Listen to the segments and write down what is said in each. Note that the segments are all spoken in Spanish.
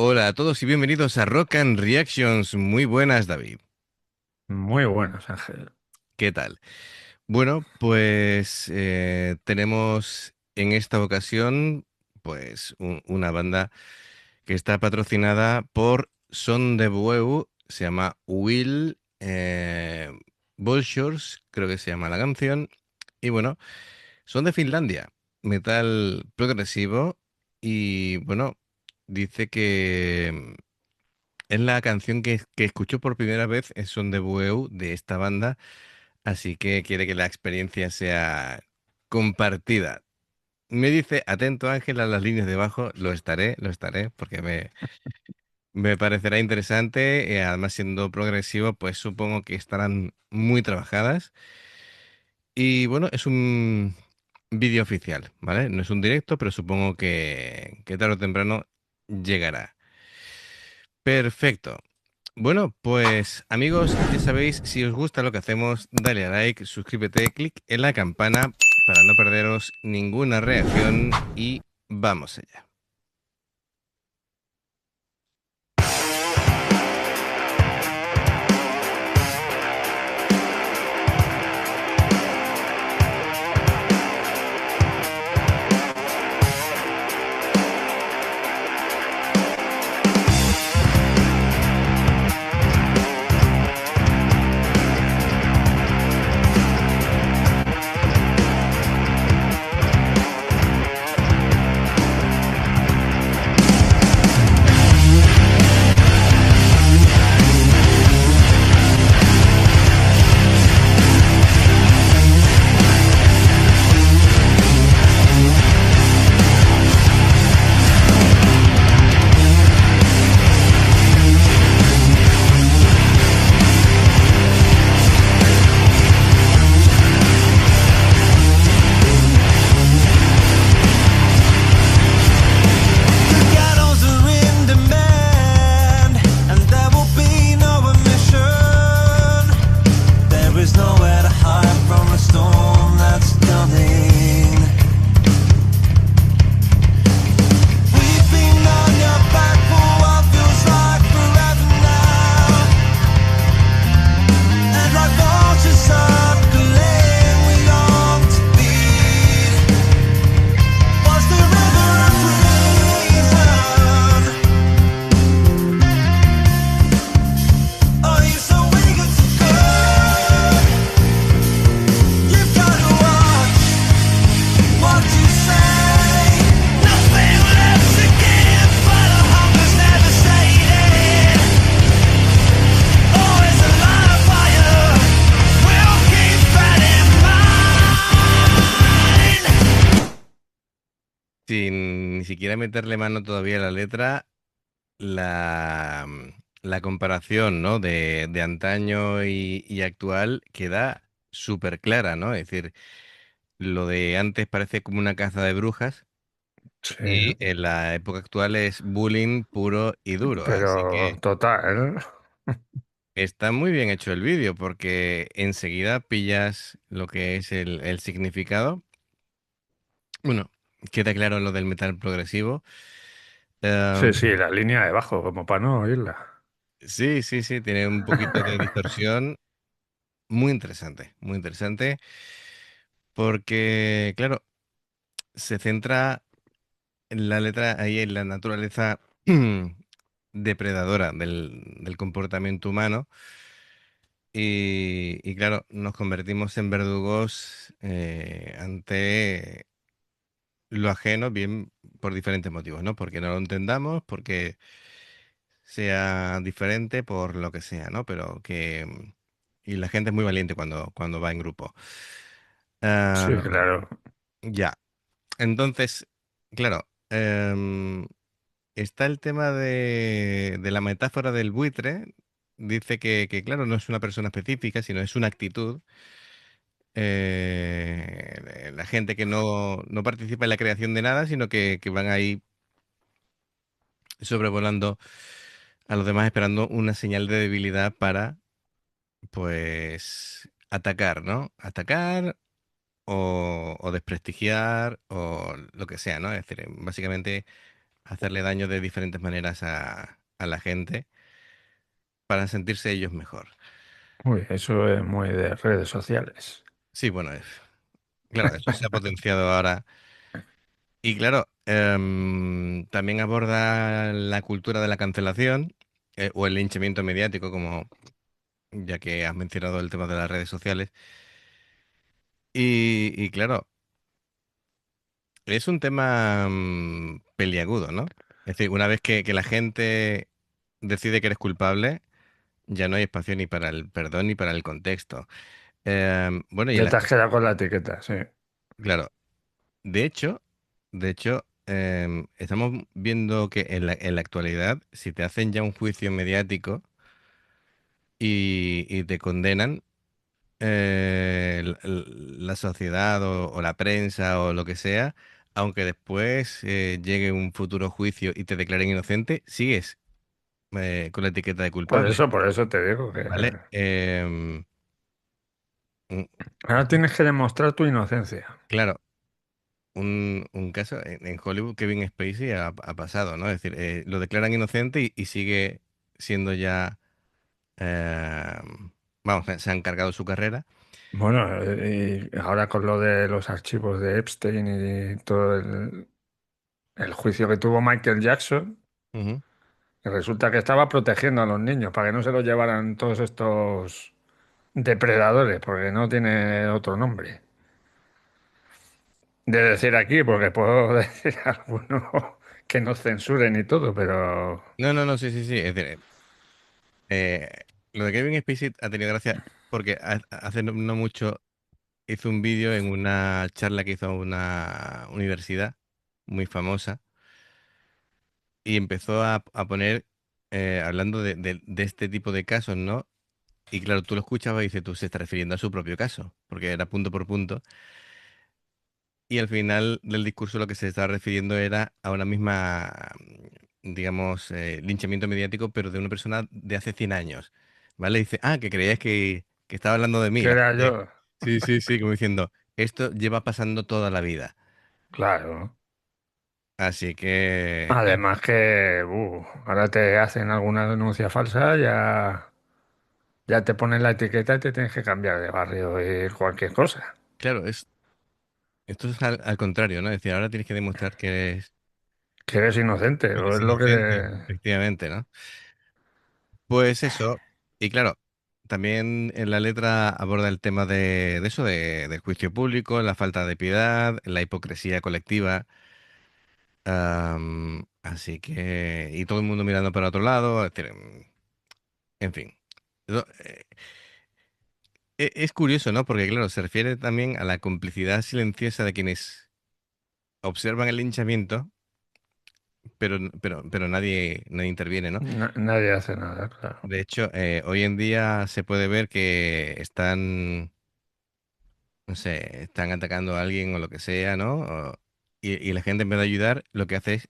Hola a todos y bienvenidos a Rock and Reactions. Muy buenas, David. Muy buenos, Ángel. ¿Qué tal? Bueno, pues tenemos en esta ocasión pues una banda que está patrocinada por Son de Bueu, se llama Will Bolshors, creo que se llama la canción. Y bueno, son de Finlandia, metal progresivo y bueno, dice que es la canción que escuchó por primera vez en Son de Bueu de esta banda, así que quiere que la experiencia sea compartida. Me dice, atento Ángel a las líneas de abajo, lo estaré, porque me parecerá interesante, además siendo progresivo, pues supongo que estarán muy trabajadas. Y bueno, es un vídeo oficial, ¿vale? No es un directo, pero supongo que tarde o temprano llegará. Perfecto. Bueno, pues amigos, ya sabéis, si os gusta lo que hacemos, dale a like, suscríbete, clic en la campana para no perderos ninguna reacción y vamos allá. Ghettos are in demand, and there will be no remission. There is nowhere to hide from the storm that's coming. Weeping on your back for what feels like forever now, and like vultures circling, we long to feed. Was the river a prison? Are you so eager to go? You've got to watch what you say. Nothing left to give, but our hunger's never sated. Always a line of fire. We'll keep that in mind. Sin ni siquiera meterle mano todavía a la letra, la comparación, ¿no? de antaño y actual queda súper clara, ¿no? Es decir, lo de antes parece como una caza de brujas Sí, y en la época actual es bullying puro y duro, así pero que total. está muy bien hecho el vídeo porque enseguida pillas lo que es el significado. Bueno, queda claro lo del metal progresivo. Sí, Em, sí, la línea de bajo, como para no oírla. sí, sí, sí, tiene un poquito de distorsión. Muy interesante, porque, claro, se centra en la letra ahí en la naturaleza depredadora del comportamiento humano. Y claro, nos convertimos en verdugos ante lo ajeno, bien por diferentes motivos, ¿no? Porque no lo entendamos, porque sea diferente, por lo que sea, ¿no? Pero que... Y la gente es muy valiente cuando va en grupo. Sí, Ah, claro. ya. Entonces, claro, está el tema de la metáfora del buitre. Dice claro, no es una persona específica, sino es una actitud. La gente que no participa en la creación de nada, sino que van ahí sobrevolando a los demás esperando una señal de debilidad para, pues, atacar, ¿no? Atacar o desprestigiar o lo que sea, ¿no? Es decir, básicamente hacerle daño de diferentes maneras a la gente para sentirse ellos mejor. Uy, eso es muy de redes sociales. Sí, bueno, claro, eso se ha potenciado ahora. Y claro, también aborda la cultura de la cancelación o el linchamiento mediático, como ya que has mencionado el tema de las redes sociales. Y claro, es un tema peliagudo, ¿no? Es decir, una vez que la gente decide que eres culpable, ya no hay espacio ni para el perdón ni para el contexto. Bueno, Ya te has quedado con la etiqueta, sí. claro, de hecho, estamos viendo que en la actualidad, si te hacen ya un juicio mediático y te condenan, la sociedad o la prensa o lo que sea, aunque después llegue un futuro juicio y te declaren inocente, sigues con la etiqueta de culpable, Por eso te digo que ¿vale? Un- ahora tienes que demostrar tu inocencia. claro, un caso en Hollywood, Kevin Spacey ha pasado, ¿no? Es decir, lo declaran inocente y sigue siendo ya, eh, vamos, se han cargado su carrera. Bueno, y ahora con lo de los archivos de Epstein y todo el juicio que tuvo Michael Jackson, Ujú. y resulta que estaba protegiendo a los niños para que no se los llevaran todos estos depredadores, porque no tiene otro nombre. De decir aquí, porque puedo decir alguno que nos censuren y todo, pero No, no, no, sí, sí, sí. Es decir, eh, lo de Kevin Spacey ha tenido gracia porque hace no mucho hizo un vídeo en una charla que hizo en una universidad muy famosa y empezó a poner, hablando de este tipo de casos, ¿no? Y claro, tú lo escuchabas y dices, tú se está refiriendo a su propio caso, porque era punto por punto. Y al final del discurso lo que se estaba refiriendo era a una misma, digamos, linchamiento mediático, pero de una persona de hace 100 años. ¿Vale? Dice, ah, que creías que estaba hablando de mí. que La era gente, yo. sí, sí, sí, como diciendo, esto lleva pasando toda la vida. Claro. Así que, claro, Además que ahora te hacen alguna denuncia falsa, ya te ponen la etiqueta y te tienes que cambiar de barrio y cualquier cosa. claro, esto es al contrario, ¿no? Es decir, ahora tienes que demostrar Que eres inocente, que o eres es lo que... inocente, efectivamente, ¿no? Pues eso, y claro, también en la letra aborda el tema de eso, del juicio público, la falta de piedad, la hipocresía colectiva, así que, y todo el mundo mirando para otro lado, es decir, en fin. Es curioso, ¿no? Porque claro, se refiere también a la complicidad silenciosa de quienes observan el linchamiento, pero nadie interviene, ¿no? Nadie hace nada, claro. De hecho, hoy en día se puede ver que están, no sé, están atacando a alguien o lo que sea, ¿no? Y la gente en vez de ayudar, lo que hace es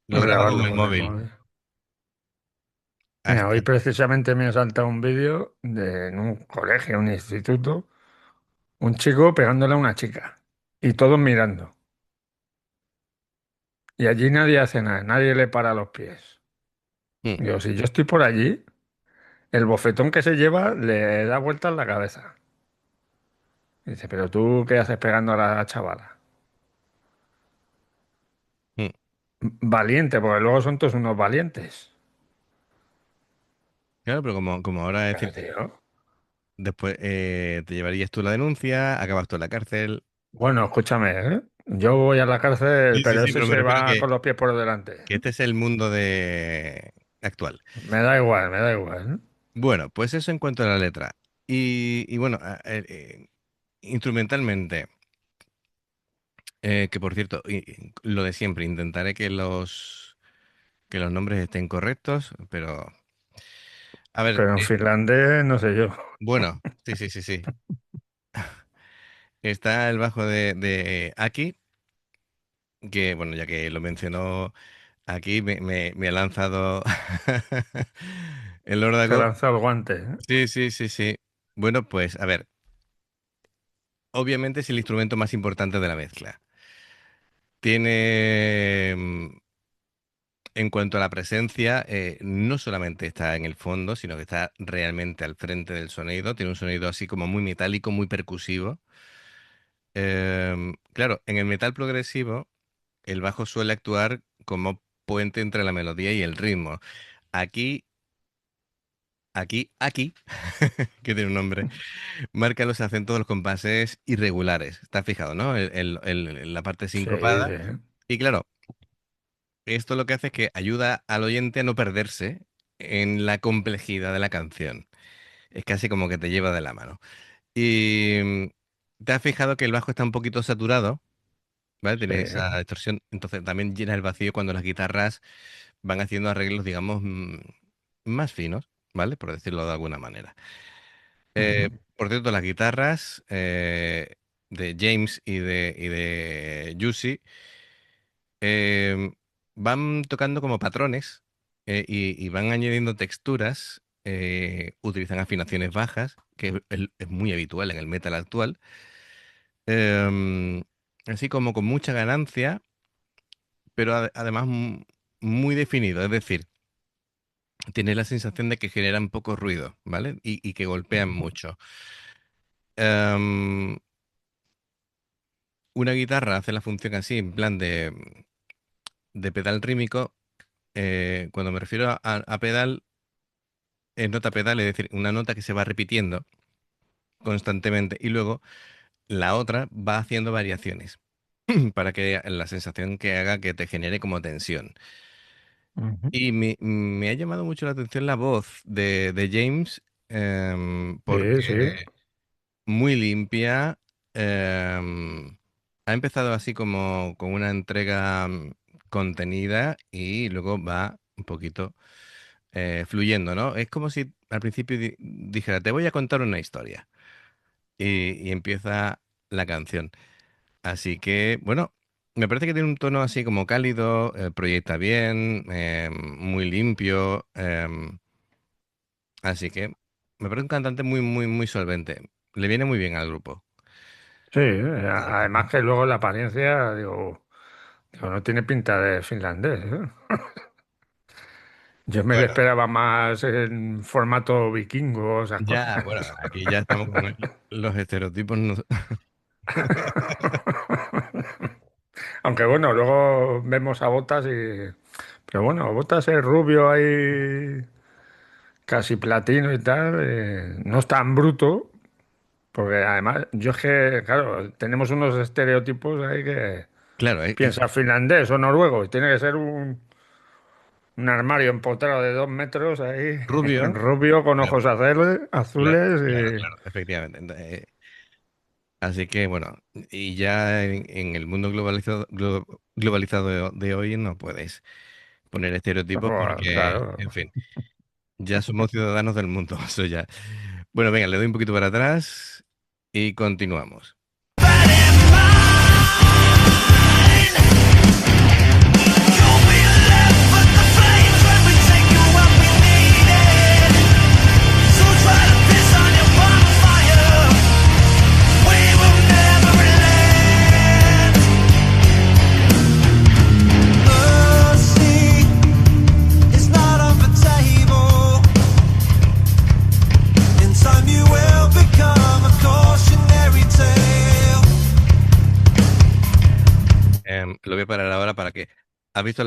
lo graba con Grabarlo el con el móvil. móvil. Mira, hoy Hasta, precisamente me ha saltado un vídeo de en un colegio, un instituto, un chico pegándole a una chica y todos mirando. Y allí nadie hace nada, nadie le para los pies. Mm, Digo, si yo estoy por allí, el bofetón que se lleva le da vueltas la cabeza. Dice, pero tú, ¿qué haces pegando a la chavala? mm. Valiente, porque luego son todos unos valientes. Claro, pero como ahora es Pero decir, tío, después te llevarías tú la denuncia, acabas tú en la cárcel. bueno, escúchame, ¿eh? Yo voy a la cárcel, Sí, sí, pero sí, ese pero me se refiero va con los pies por delante. que este es el mundo actual. Me da igual, ¿eh? Bueno, pues eso en cuanto a la letra. Y bueno, instrumentalmente, que por cierto, lo de siempre, intentaré que los nombres estén correctos, pero a ver, Pero en finlandés, no sé yo. bueno, sí, sí, sí, sí. Está el bajo de Aki, que bueno, ya que lo mencionó aquí, me ha lanzado el Se órdago. lanzó el guante, ¿eh? Sí, sí, sí, sí. Bueno, pues a ver, obviamente es el instrumento más importante de la mezcla. Tiene en cuanto a la presencia, no solamente está en el fondo, sino que está realmente al frente del sonido. Tiene un sonido así como muy metálico, muy percusivo. Claro, en el metal progresivo, el bajo suele actuar como puente entre la melodía y el ritmo. Aquí, aquí, que tiene un nombre, marca los acentos de los compases irregulares. ¿Estás fijado, no? La parte Sí, sincopada. sí. Y claro, esto lo que hace es que ayuda al oyente a no perderse en la complejidad de la canción. Es casi como que te lleva de la mano. Y te has fijado que el bajo está un poquito saturado, ¿vale? Sí. Tiene esa distorsión. Entonces también llena el vacío cuando las guitarras van haciendo arreglos, digamos, más finos, ¿vale? Por decirlo de alguna manera. Ujú. Por cierto, las guitarras de James y de Jussi van tocando como patrones y van añadiendo texturas, utilizan afinaciones bajas, que es muy habitual en el metal actual, em, así como con mucha ganancia, pero además muy definido, es decir, tienes la sensación de que generan poco ruido, ¿vale? Y que golpean mucho. Em, una guitarra hace la función así, en plan de pedal rítmico. Cuando me refiero a pedal, es nota pedal, es decir, una nota que se va repitiendo constantemente y luego la otra va haciendo variaciones para que la sensación que haga que te genere como tensión. Ujú. Y me ha llamado mucho la atención la voz de James, Sí, porque sí. muy limpia. Ha empezado así como con una entrega contenida y luego va un poquito fluyendo, ¿no? Es como si al principio dijera, te voy a contar una historia. Y empieza la canción. Así que, bueno, me parece que tiene un tono así como cálido, proyecta bien, muy limpio. Así que me parece un cantante muy solvente. Le viene muy bien al grupo. Sí, Así que, además que luego la apariencia, digo, no tiene pinta de finlandés, ¿eh? Yo me le bueno, esperaba más en formato vikingo, o esas cosas. ya, bueno, aquí ya estamos con los estereotipos. Aunque bueno, luego vemos a Botas y... Pero bueno, Botas es rubio ahí, casi platino y tal. No es tan bruto, porque además, yo es que, claro, tenemos unos estereotipos ahí que Claro, piensa finlandés o noruego y tiene que ser un armario empotrado de 2 metros ahí, rubio. rubio con Claro, ojos claro, azules y... claro, efectivamente. Así que bueno, y ya en el mundo globalizado, globalizado de hoy no puedes poner estereotipos Pues, porque, claro. en fin, ya somos ciudadanos del mundo, eso ya. Bueno, venga, le doy un poquito para atrás y continuamos. Mercy is not on the table. In time you will become a cautionary tale. Lo voy a parar ahora para que... ¿Has visto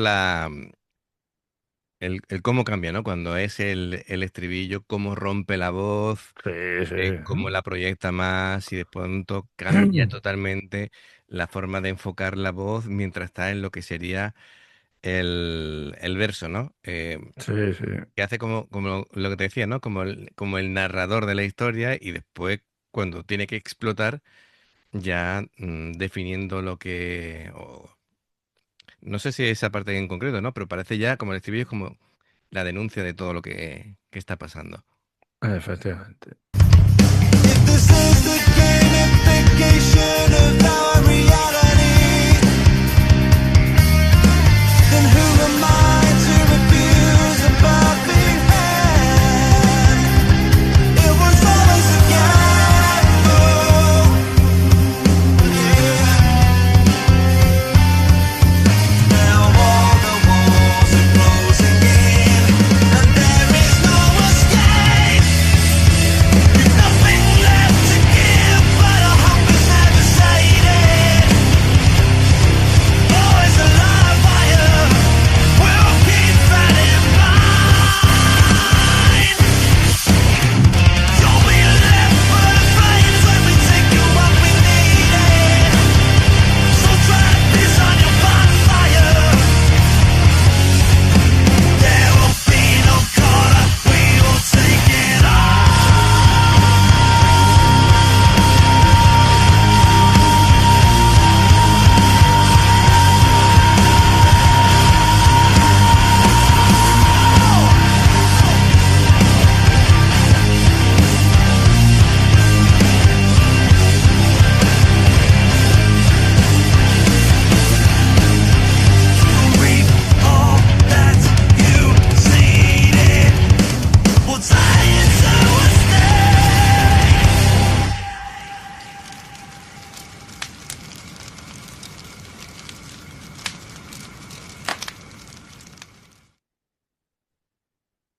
el cómo cambia, ¿no? Cuando es el estribillo, cómo rompe la voz, Sí, sí. cómo la proyecta más y de pronto cambia totalmente la forma de enfocar la voz mientras está en lo que sería el verso, ¿no? Sí, sí. Que hace como lo que te decía, ¿no? Como el narrador de la historia y después cuando tiene que explotar, ya definiendo lo que... no sé si esa parte en concreto, ¿no? Pero parece ya como el estribillo es como la denuncia de todo lo que está pasando. Efectivamente. If this is the gamification of our reality, then who am I to refuse a perfect hand? It was always a gamble. Yeah. Now all the walls are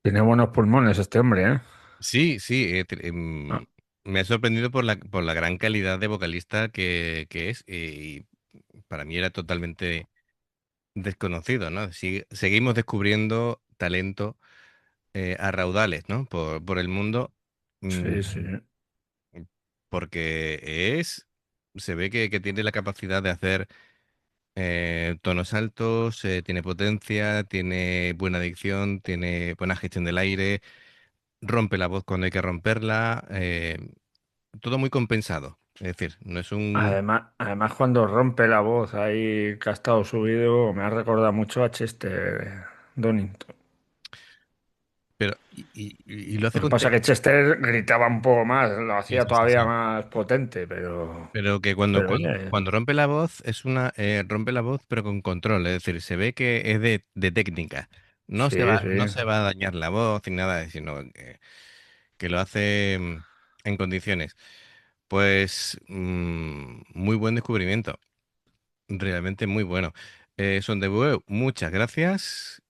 Tiene buenos pulmones este hombre, ¿eh? Sí, sí, Ah, me ha sorprendido por la gran calidad de vocalista que es. Y para mí era totalmente desconocido, ¿no? Seguimos descubriendo talento a raudales, ¿no? Por el mundo, mm, sí, sí. porque se ve que tiene la capacidad de hacer tonos altos, tiene potencia, tiene buena dicción, tiene buena gestión del aire, rompe la voz cuando hay que romperla, todo muy compensado. Es decir, no es un... Además, cuando rompe la voz ahí que ha estado subido, me ha recordado mucho a Chester Donington. Pero, y lo hace Lo que con... pasa es que Chester gritaba un poco más, lo Sí, hacía sí, sí, todavía sí. más potente, pero, Pero que pero oye, cuando rompe la voz, rompe la voz, pero con control. Es decir, se ve que es de técnica. sí, sí. No se va a dañar la voz ni nada, sino que lo hace en condiciones. Pues muy buen descubrimiento. Realmente muy bueno. Sondebue, muchas gracias.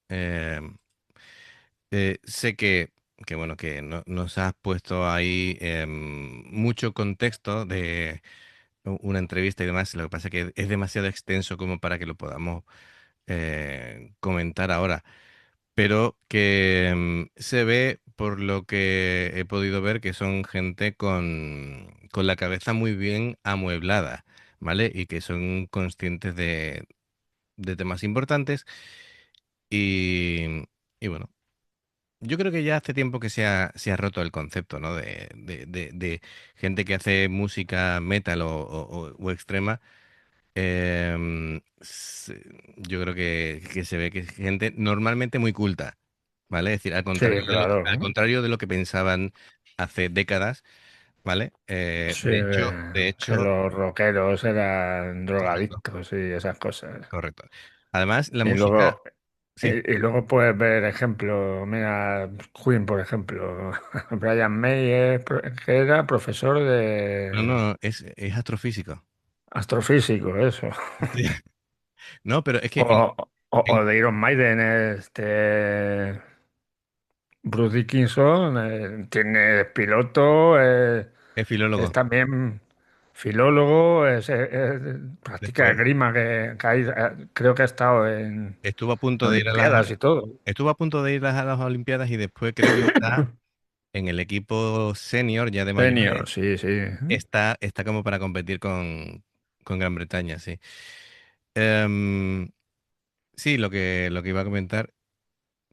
Sé que bueno, que nos has puesto ahí mucho contexto de una entrevista y demás. Lo que pasa es que es demasiado extenso como para que lo podamos comentar ahora. Pero que se ve, por lo que he podido ver, que son gente con la cabeza muy bien amueblada, ¿vale? Y que son conscientes de temas importantes. Y, y bueno, yo creo que ya hace tiempo que se ha roto el concepto, ¿no? De gente que hace música metal o extrema. Yo creo que se ve que es gente normalmente muy culta, ¿vale? Es decir, Sí, claro. al contrario de lo que pensaban hace décadas, ¿vale? Sí, De que hecho, los rockeros eran correcto, drogadictos y esas cosas. correcto. Además, la Y música, luego, sí, y luego puedes ver ejemplos, mira, Queen, por ejemplo. Brian May, que era profesor no, de no, es astrofísico. astrofísico, eso. Sí. No, pero es que O de Iron Maiden, Bruce Dickinson, tiene es piloto, es es filólogo. también filólogo, practica Después esgrima, creo que ha estado en estuvo a punto de ir a Olimpiadas y todo. estuvo a punto de ir a las Olimpiadas y después creo que está en el equipo senior ya de mayores. Senior, sí, sí. Está como para competir con Gran Bretaña, sí. Em, sí, lo que iba a comentar,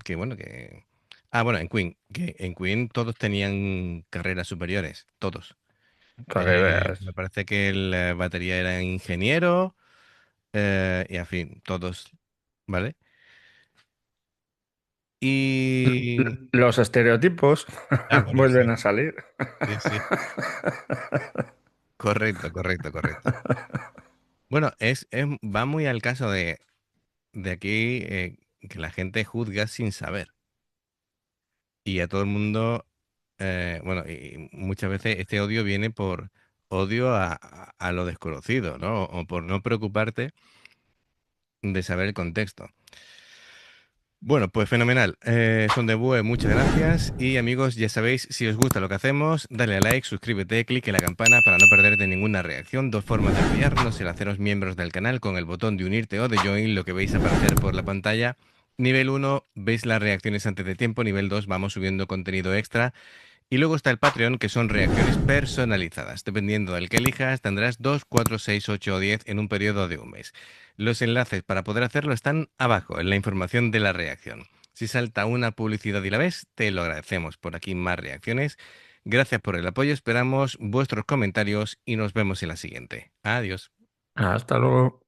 que bueno, que... Ah, bueno, en Queen, que en Queen todos tenían carreras superiores, todos. Para que Me veas. parece que el batería era ingeniero, y en fin, todos, ¿vale? Y... Los estereotipos Ah, bueno, vuelven sí, a salir. sí, sí. Correcto, correcto, correcto. Bueno, va muy al caso de aquí que la gente juzga sin saber. Y a todo el mundo, bueno, y muchas veces este odio viene por odio a lo desconocido, ¿no? O por no preocuparte de saber el contexto. Bueno, pues fenomenal. Son de Bue, muchas gracias. Y amigos, ya sabéis, si os gusta lo que hacemos, dale a like, suscríbete, clic en la campana para no perderte ninguna reacción. Dos formas de apoyarnos, el haceros miembros del canal con el botón de unirte o de join, lo que veis aparecer por la pantalla. Nivel uno, veis las reacciones antes de tiempo. Nivel 2, vamos subiendo contenido extra. Y luego está el Patreon, que son reacciones personalizadas. Dependiendo del que elijas, tendrás 2, 4, 6, 8 o 10 en un periodo de un mes. Los enlaces para poder hacerlo están abajo, en la información de la reacción. Si salta una publicidad y la ves, te lo agradecemos. Por aquí más reacciones. Gracias por el apoyo, esperamos vuestros comentarios y nos vemos en la siguiente. Adiós. Hasta luego.